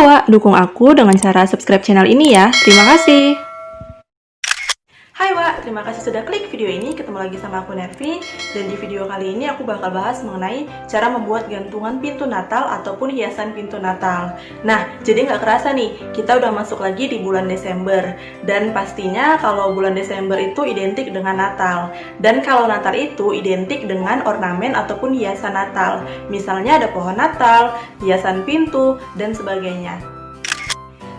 Wak, dukung aku dengan cara subscribe channel ini ya. Terima kasih. Hai Wak, terima kasih sudah klik video ini. Ketemu lagi sama aku Nervi. Dan di video kali ini aku bakal bahas mengenai cara membuat gantungan pintu Natal ataupun hiasan pintu Natal. Nah, jadi nggak kerasa nih, kita udah masuk lagi di bulan Desember. Dan pastinya kalau bulan Desember itu identik dengan Natal. Dan kalau Natal itu identik dengan ornamen ataupun hiasan Natal. Misalnya ada pohon Natal, hiasan pintu, dan sebagainya.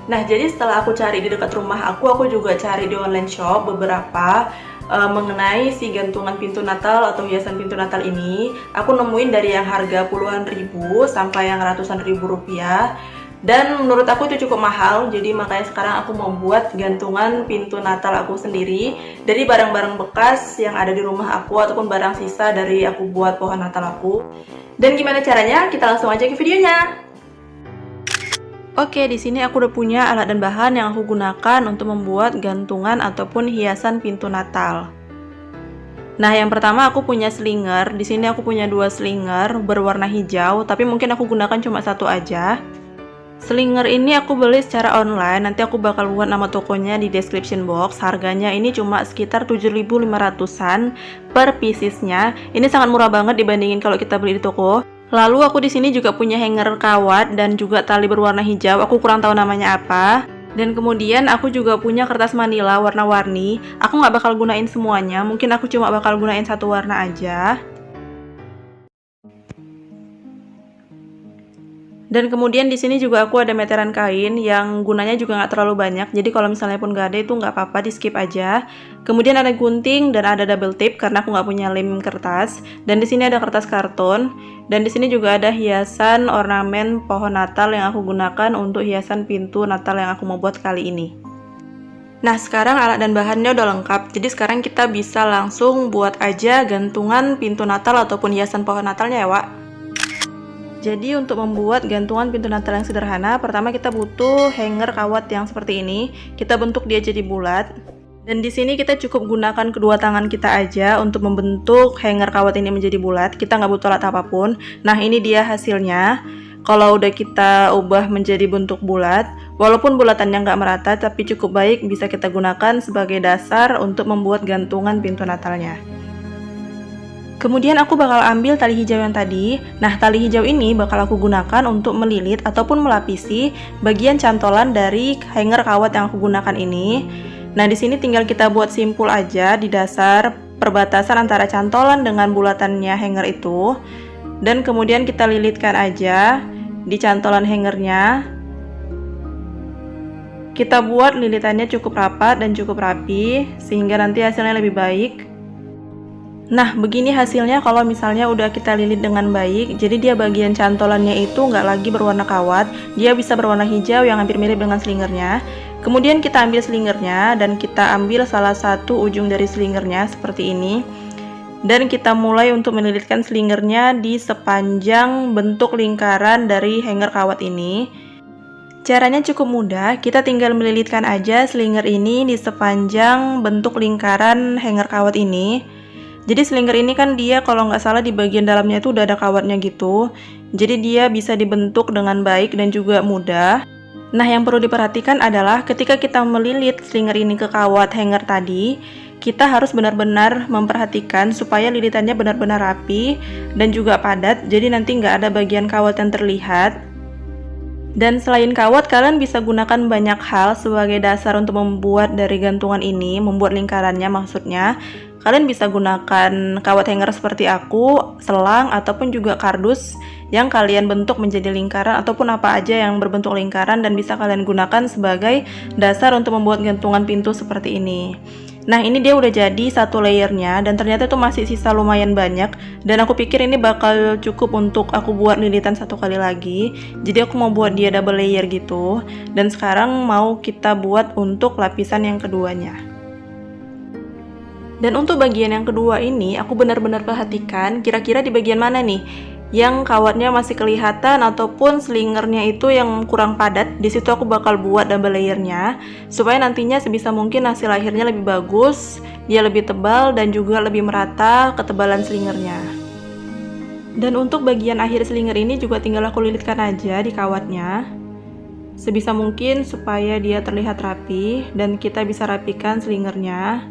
Nah, jadi setelah aku cari di dekat rumah aku juga cari di online shop beberapa mengenai si gantungan pintu Natal atau hiasan pintu Natal ini. Aku nemuin dari yang harga puluhan ribu sampai yang ratusan ribu rupiah. Dan menurut aku itu cukup mahal, jadi makanya sekarang aku mau buat gantungan pintu Natal aku sendiri dari barang-barang bekas yang ada di rumah aku ataupun barang sisa dari aku buat pohon Natal aku. Dan gimana caranya? Kita langsung aja ke videonya. Oke, di sini aku udah punya alat dan bahan yang aku gunakan untuk membuat gantungan ataupun hiasan pintu Natal. Nah, yang pertama aku punya slinger. Di sini aku punya dua slinger berwarna hijau, tapi mungkin aku gunakan cuma satu aja. Slinger ini aku beli secara online. Nanti aku bakal buat nama tokonya di description box. Harganya ini cuma sekitar 7.500-an per piecesnya. Ini sangat murah banget dibandingin kalau kita beli di toko. Lalu aku di sini juga punya hanger kawat dan juga tali berwarna hijau. Aku kurang tahu namanya apa. Dan kemudian aku juga punya kertas manila warna-warni. Aku nggak bakal gunain semuanya. Mungkin aku cuma bakal gunain satu warna aja. Dan kemudian di sini juga aku ada meteran kain yang gunanya juga nggak terlalu banyak. Jadi kalau misalnya pun nggak ada itu nggak apa-apa, di skip aja. Kemudian ada gunting dan ada double tape karena aku nggak punya lem kertas. Dan di sini ada kertas karton. Dan di sini juga ada hiasan ornamen pohon Natal yang aku gunakan untuk hiasan pintu Natal yang aku mau buat kali ini. Nah, sekarang alat dan bahannya udah lengkap. Jadi sekarang kita bisa langsung buat aja gantungan pintu Natal ataupun hiasan pohon Natalnya ya, Wak. Jadi untuk membuat gantungan pintu Natal yang sederhana, pertama kita butuh hanger kawat yang seperti ini. Kita bentuk dia jadi bulat. Dan di sini kita cukup gunakan kedua tangan kita aja untuk membentuk hanger kawat ini menjadi bulat. Kita nggak butuh alat apapun. Nah, ini dia hasilnya. Kalau udah kita ubah menjadi bentuk bulat, walaupun bulatannya nggak merata, tapi cukup baik bisa kita gunakan sebagai dasar untuk membuat gantungan pintu Natalnya. Kemudian aku bakal ambil tali hijau yang tadi. Nah, tali hijau ini bakal aku gunakan untuk melilit ataupun melapisi bagian cantolan dari hanger kawat yang aku gunakan ini. Nah, di sini tinggal kita buat simpul aja di dasar perbatasan antara cantolan dengan bulatannya hanger itu. Dan kemudian kita lilitkan aja di cantolan hangernya. Kita buat lilitannya cukup rapat dan cukup rapi sehingga nanti hasilnya lebih baik. Nah, begini hasilnya kalau misalnya udah kita lilit dengan baik. Jadi dia bagian cantolannya itu nggak lagi berwarna kawat, dia bisa berwarna hijau yang hampir mirip dengan slingernya. Kemudian kita ambil slingernya dan kita ambil salah satu ujung dari slingernya seperti ini. Dan kita mulai untuk melilitkan slingernya di sepanjang bentuk lingkaran dari hanger kawat ini. Caranya cukup mudah, kita tinggal melilitkan aja slinger ini di sepanjang bentuk lingkaran hanger kawat ini. Jadi slinger ini kan dia kalau nggak salah di bagian dalamnya itu udah ada kawatnya gitu. Jadi dia bisa dibentuk dengan baik dan juga mudah. Nah, yang perlu diperhatikan adalah ketika kita melilit slinger ini ke kawat hanger tadi, kita harus benar-benar memperhatikan supaya lilitannya benar-benar rapi dan juga padat. Jadi nanti nggak ada bagian kawat yang terlihat. Dan selain kawat, kalian bisa gunakan banyak hal sebagai dasar untuk membuat dari gantungan ini, membuat lingkarannya maksudnya. Kalian bisa gunakan kawat hanger seperti aku, selang, ataupun juga kardus yang kalian bentuk menjadi lingkaran ataupun apa aja yang berbentuk lingkaran dan bisa kalian gunakan sebagai dasar untuk membuat gantungan pintu seperti ini. Nah, ini dia udah jadi satu layernya dan ternyata itu masih sisa lumayan banyak dan aku pikir ini bakal cukup untuk aku buat lilitan satu kali lagi. Jadi aku mau buat dia double layer gitu dan sekarang mau kita buat untuk lapisan yang keduanya. Dan untuk bagian yang kedua ini aku benar-benar perhatikan kira-kira di bagian mana nih yang kawatnya masih kelihatan ataupun slingernya itu yang kurang padat. Di situ aku bakal buat double layernya supaya nantinya sebisa mungkin hasil akhirnya lebih bagus, dia lebih tebal dan juga lebih merata ketebalan slingernya. Dan untuk bagian akhir slinger ini juga tinggal aku lilitkan aja di kawatnya. sebisa mungkin supaya dia terlihat rapi dan kita bisa rapikan selingernya.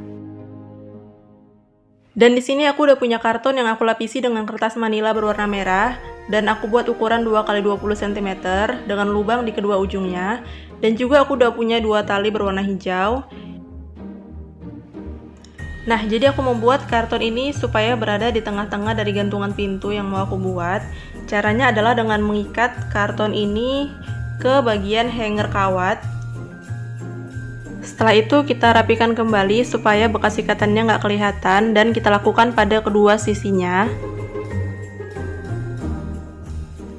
Dan di sini aku udah punya karton yang aku lapisi dengan kertas manila berwarna merah dan aku buat ukuran 2x20 cm dengan lubang di kedua ujungnya, dan juga aku udah punya 2 tali berwarna hijau. Nah, jadi aku membuat karton ini supaya berada di tengah-tengah dari gantungan pintu yang mau aku buat. Caranya adalah dengan mengikat karton ini ke bagian hanger kawat. Setelah itu kita rapikan kembali supaya bekas ikatannya nggak kelihatan, dan kita lakukan pada kedua sisinya.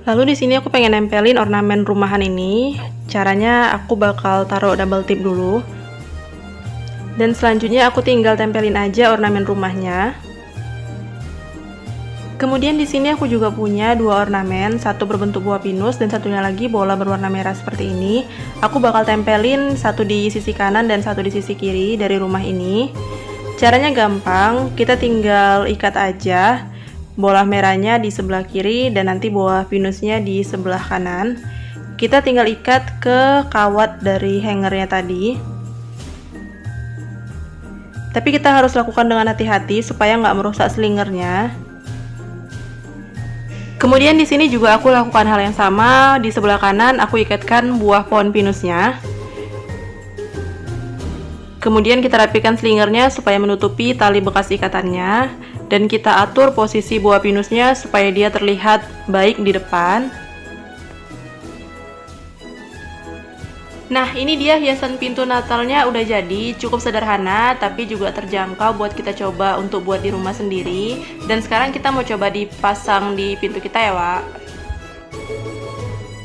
Lalu di sini aku pengen nempelin ornamen rumahan ini. Caranya aku bakal taruh double tip dulu. Dan selanjutnya aku tinggal tempelin aja ornamen rumahnya. Kemudian di sini aku juga punya 2 ornamen, satu berbentuk buah pinus dan satunya lagi bola berwarna merah seperti ini. Aku bakal tempelin satu di sisi kanan dan satu di sisi kiri dari rumah ini. Caranya gampang, kita tinggal ikat aja bola merahnya di sebelah kiri dan nanti buah pinusnya di sebelah kanan. Kita tinggal ikat ke kawat dari hangernya tadi. Tapi kita harus lakukan dengan hati-hati supaya nggak merusak selingernya. Kemudian di sini juga aku lakukan hal yang sama, di sebelah kanan aku ikatkan buah pohon pinusnya. Kemudian kita rapikan selingernya supaya menutupi tali bekas ikatannya, dan kita atur posisi buah pinusnya supaya dia terlihat baik di depan. Nah, ini dia hiasan pintu Natalnya udah jadi, cukup sederhana tapi juga terjangkau buat kita coba untuk buat di rumah sendiri. Dan sekarang kita mau coba dipasang di pintu kita ya, Wak.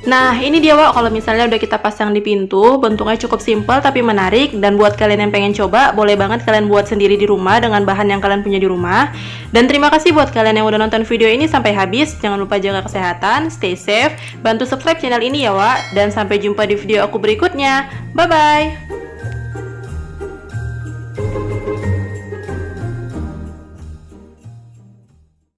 Nah, ini dia, Wak, kalau misalnya udah kita pasang di pintu, bentuknya cukup simpel tapi menarik. Dan buat kalian yang pengen coba, boleh banget kalian buat sendiri di rumah dengan bahan yang kalian punya di rumah. Dan terima kasih buat kalian yang udah nonton video ini sampai habis. Jangan lupa jaga kesehatan, stay safe, bantu subscribe channel ini ya, Wak. Dan sampai jumpa di video aku berikutnya. Bye-bye!